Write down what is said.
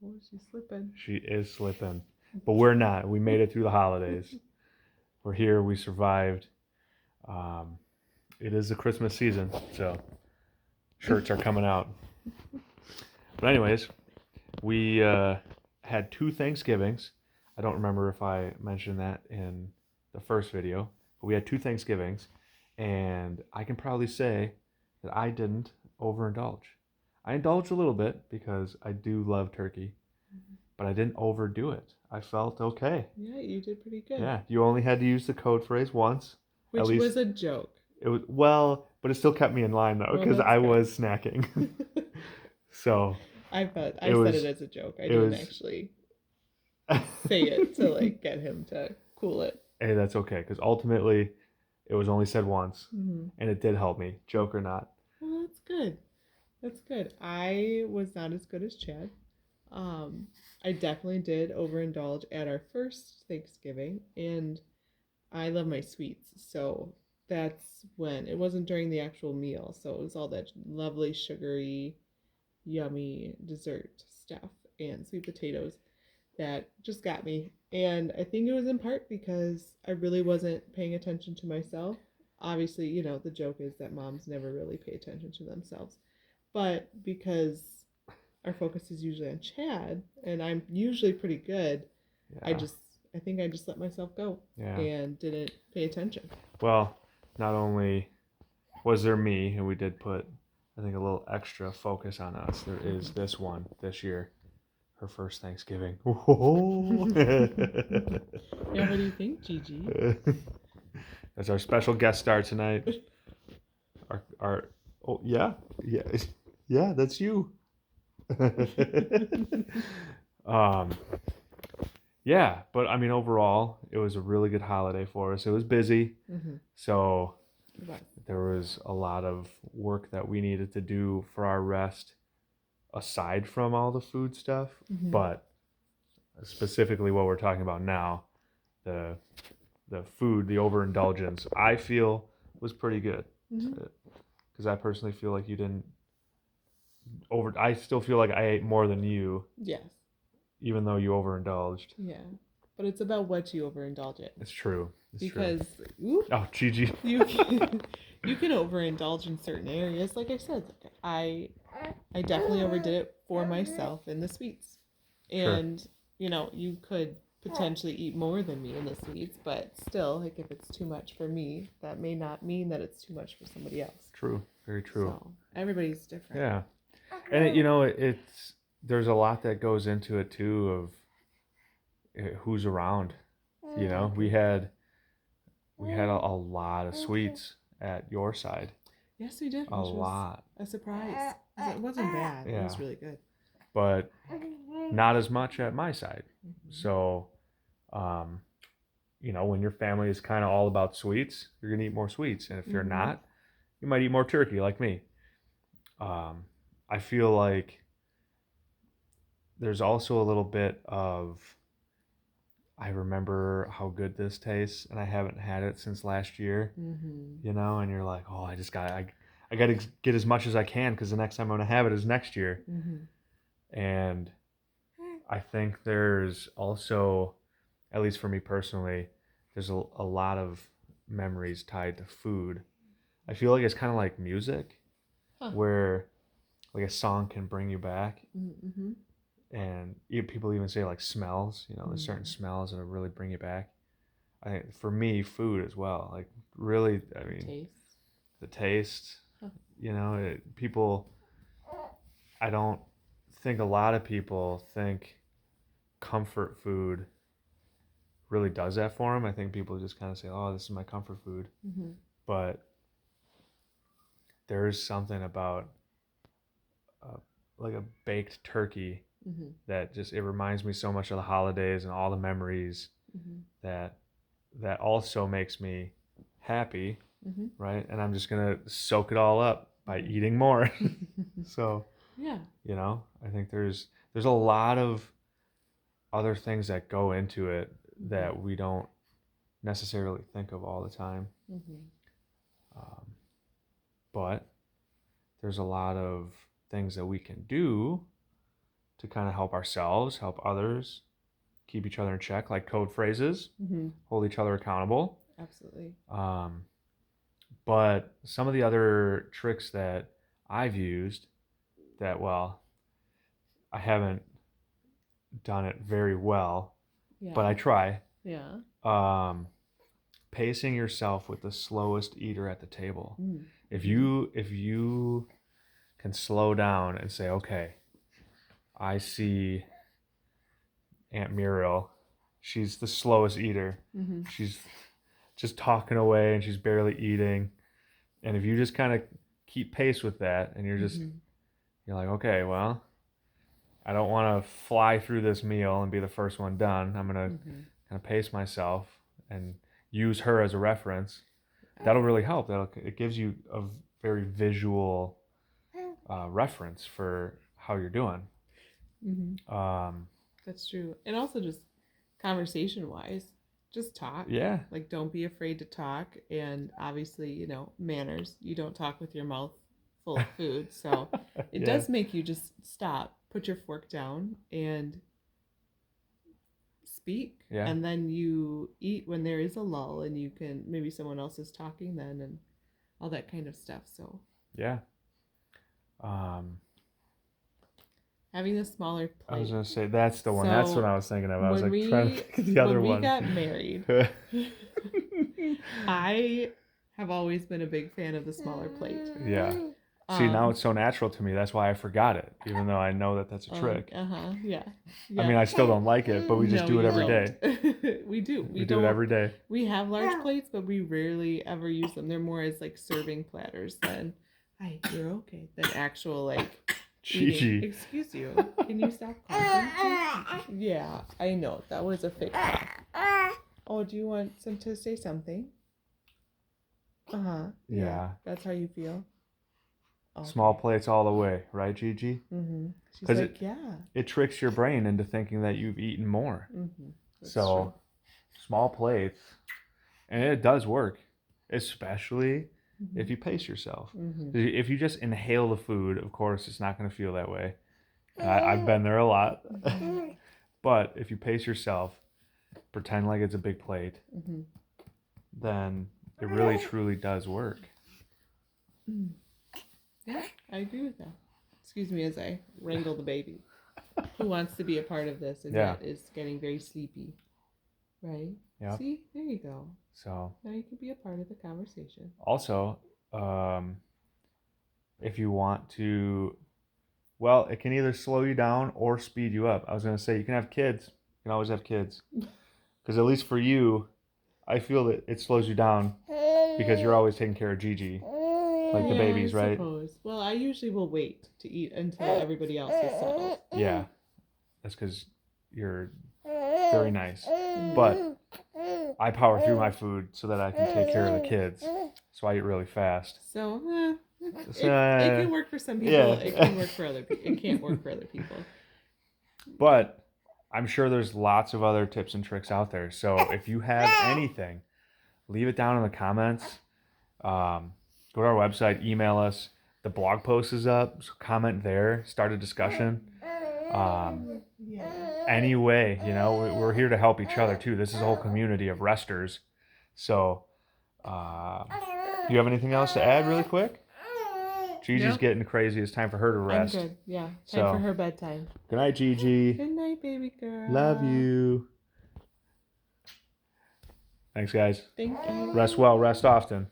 Oh, she's slipping. She is slipping. But we're not. We made it through the holidays. We're here. We survived. Um, it is the Christmas season, so shirts are coming out. But anyways, we had 2 Thanksgivings. I don't remember if I mentioned that in the first video, but we had 2 Thanksgivings, and I can proudly say that I didn't overindulge. I indulged a little bit because I do love turkey, but I didn't overdo it. I felt okay. Yeah, you did pretty good. Yeah, you only had to use the code phrase once. At Which least was a joke. it was well, but it still kept me in line though Well, because that's I good. was snacking. So I it said it was as a joke. I it didn't was actually say it to like get him to cool it. Hey, that's okay because ultimately it was only said once, Mm-hmm. and it did help me, joke or not. Well, that's good. That's good. I was not as good as Chad. Um, I definitely did overindulge at our first Thanksgiving, and I love my sweets, so that's when it wasn't during the actual meal. So it was all that lovely, sugary, yummy dessert stuff and sweet potatoes that just got me. And I think it was in part because I really wasn't paying attention to myself. Obviously, the joke is that moms never really pay attention to themselves. But because our focus is usually on Chad and I'm usually pretty good, I Yeah, just I think I just let myself go yeah. and didn't pay attention. Well, not only was there me, and we did put, I think, a little extra focus on us. There is this one this year, her first Thanksgiving. Yeah, what do you think, Gigi? That's our special guest star tonight. Our oh yeah, yeah, yeah, that's you. um, yeah, but I mean, overall, it was a really good holiday for us. It was busy, Mm-hmm. so But there was a lot of work that we needed to do for our rest aside from all the food stuff. mm-hmm. But specifically, what we're talking about now, the the food, the overindulgence, I feel was pretty good Mm-hmm. because I personally feel like you didn't over. I still feel like I ate more than you, Yes. even though you overindulged. Yeah. But it's about what you overindulge in. It's true. It's true. Because ooh, Oh, Gigi. you can you can overindulge in certain areas. Like I said, I definitely overdid it for myself in the sweets. Sure. And, you could potentially eat more than me in the sweets, but still, like if it's too much for me, that may not mean that it's too much for somebody else. True. Very true. So everybody's different. Yeah. And it's there's a lot that goes into it too of who's around. We had a lot of sweets at your side. Yes, we did, A which was lot. a surprise. 'Cause it wasn't bad. It Yeah. was really good. But not as much at my side. Mm-hmm. So, um, when your family is kind of all about sweets, you're gonna eat more sweets, and if you're Mm-hmm. not, you might eat more turkey, like me. Um, I feel like there's also a little bit of I remember how good this tastes, and I haven't had it since last year. Mm-hmm. And you're like, oh, I got to get as much as I can because the next time I'm gonna have it is next year. Mm-hmm. And I think there's also, at least for me personally, there's a lot of memories tied to food. I feel like it's kind of like music, Huh. where like a song can bring you back, Mm-hmm. and people even say like smells. There's certain Mm-hmm. smells that really bring you back. I think for me, food as well. Like really, I mean, Taste. the taste. Huh. People. I don't think a lot of people think comfort food really does that for them. I think people just kind of say, "Oh, this is my comfort food," Mm-hmm. but there is something about uh, like a baked turkey Mm-hmm. that just it reminds me so much of the holidays and all the memories Mm-hmm. that also makes me happy, Mm-hmm. right? And I'm just gonna soak it all up by eating more. So Yeah. I think there's a lot of other things that go into it Mm-hmm. that we don't necessarily think of all the time. Mm-hmm. Um, but there's a lot of things that we can do to kind of help ourselves, help others, keep each other in check, like code phrases, hold each other accountable. Absolutely. But some of the other tricks that I've used that, well, I haven't done it very well, but I try. Yeah. Pacing yourself with the slowest eater at the table. Mm. If you can slow down and say, okay, I see Aunt Muriel. She's the slowest eater. She's just talking away and she's barely eating. And if you just kind of keep pace with that and you're like, okay, well, I don't want to fly through this meal and be the first one done. I'm going to kind of pace myself and use her as a reference. That'll really help. It gives you a very visual reference for how you're doing. That's true. And also just conversation-wise, just talk. Yeah. Like, don't be afraid to talk. And obviously, you know, manners. You don't talk with your mouth full of food. So it does make you just stop, put your fork down, and speak. Yeah. And then you eat when there is a lull, and you can, maybe someone else is talking then, and all that kind of stuff. So yeah. Having a smaller plate. I was going to say, that's the one. So that's what I was thinking of. I was like trying to think of the other when we one. got married, I have always been a big fan of the smaller plate. Yeah. See, now it's so natural to me. That's why I forgot it, even though I know that that's a trick. Yeah. I mean, I still don't like it, but we just do it every day. We do. We do it every day. We have large plates, but we rarely ever use them. They're more as like serving platters than, hi, you're okay, than actual like Gigi. Excuse you. Can you stop coughing? Yeah, I know. That was a fake cough. Oh, do you want to say something? Yeah. That's how you feel? Okay. Small plates all the way, right, Gigi? She's like, it tricks your brain into thinking that you've eaten more. So, true. Small plates, and it does work, especially if you pace yourself. If you just inhale the food, of course, it's not going to feel that way. I've been there a lot. But if you pace yourself, pretend like it's a big plate, then it really, truly does work. Yeah, I agree with that. Excuse me as I wrangle the baby who wants to be a part of this and yet is getting very sleepy. Right? Yeah. See? There you go. So now you can be a part of the conversation. Also, if you want to, well, it can either slow you down or speed you up. I was going to say, you can have kids. You can always have kids. Because at least for you, I feel that it slows you down because you're always taking care of Gigi. Like the babies, right? Suppose. Well, I usually will wait to eat until everybody else is settled. Yeah. That's because you're very nice. But I power through my food so that I can take care of the kids. So I eat really fast. So, it can work for some people. Yeah. It can work for other people. It can't work for other people. But I'm sure there's lots of other tips and tricks out there. So if you have anything, leave it down in the comments. Go to our website, email us. The blog post is up, so comment there, start a discussion. Anyway, you know, we're here to help each other too. This is a whole community of resters. So, do you have anything else to add really quick? Gigi's getting crazy. It's time for her to rest. I'm good. Yeah, time for her bedtime. Good night, Gigi. Good night, baby girl. Love you. Thanks, guys. Thank you. Rest well, rest often.